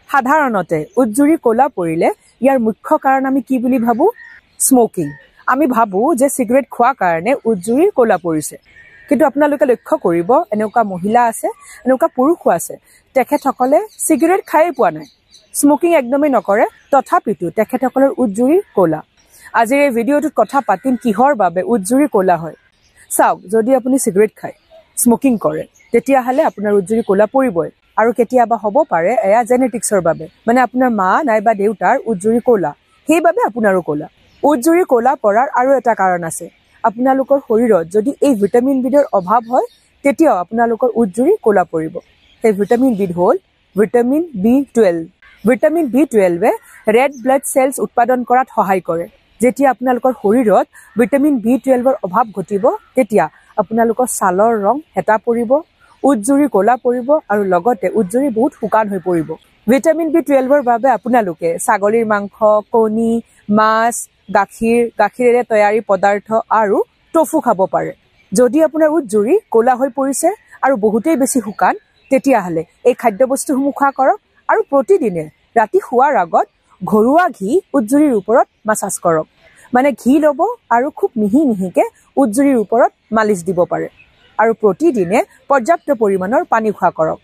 সাধাৰণতে উজ্জুৰি ক'লা পৰিলে ইয়াৰ মুখ্য কাৰণ আমি কি বুলি ভাবো? স্মোকিং। আমি ভাবো যে সিগাৰেট খোৱাৰ কাৰণে উজ্জুৰি ক'লা পৰিছে, কিন্তু আপোনালোকে লক্ষ্য কৰিব এনেকুৱা মহিলা আছে, এনেকুৱা পুৰুষো আছে, তেখেতসকলে সিগাৰেট খাই পোৱা নাই, স্মোকিং একদমেই নকৰে, তথাপিতো তেখেতসকলৰ উজ্জুৰি ক'লা। আজিৰ এই ভিডিঅ'টোত কথা পাতিম কিহৰ বাবে উজ্জুৰি ক'লা হয়। চাওক, যদি আপুনি সিগাৰেট খায়, স্মোকিং কৰে, তেতিয়াহ'লে আপোনাৰ উজ্জুৰি ক'লা পৰিবই। আৰু কেতিয়াবা হ'ব পাৰে এয়া জেনেটিক্সৰ বাবে, মানে আপোনাৰ মা নাইবা দেউতাৰ উজ্জুৰি ক'লা, সেইবাবে আপোনাৰো ক'লা। উজ্জুৰি ক'লা পৰাৰ আৰু এটা কাৰণ আছে। আপোনালোকৰ শৰীৰত যদি এই ভিটামিন বিধৰ অভাৱ হয়, তেতিয়াও আপোনালোকৰ উজ্জুৰি ক'লা পৰিব। সেই ভিটামিন বিধ হ'ল ভিটামিন B12। ভিটামিন B12এ ৰেড ব্লাড চেলছ উৎপাদন কৰাত সহায় কৰে। যেতিয়া আপোনালোকৰ শৰীৰত ভিটামিন B12ৰ অভাৱ ঘটিব, তেতিয়া আপোনালোকৰ ছালৰ ৰং হেতা পৰিব, উজ্জুৰি ক'লা পৰিব আৰু লগতে উজ্জুৰি বহুত শুকান হৈ পৰিব। ভিটামিন B12ৰ বাবে আপোনালোকে ছাগলীৰ মাংস, কণী, মাছ, গাখীৰেৰে তৈয়াৰী পদাৰ্থ আৰু টফু খাব পাৰে। যদি আপোনাৰ উজ্জুৰি ক'লা হৈ পৰিছে আৰু বহুতেই বেছি শুকান, তেতিয়াহ'লে এই খাদ্যবস্তুসমূহ খোৱা কৰক আৰু প্ৰতিদিনে ৰাতি শোৱাৰ আগত ঘৰুৱা ঘি উজ্জুৰিৰ ওপৰত মাছাজ কৰক। মানে ঘি ল'ব আৰু খুব মিহি মিহিকে উজ্জুৰিৰ ওপৰত মালিচ দিব পাৰে। আৰু প্ৰতিদিনে পৰ্যাপ্ত পৰিমাণৰ পানী খোৱা কৰক।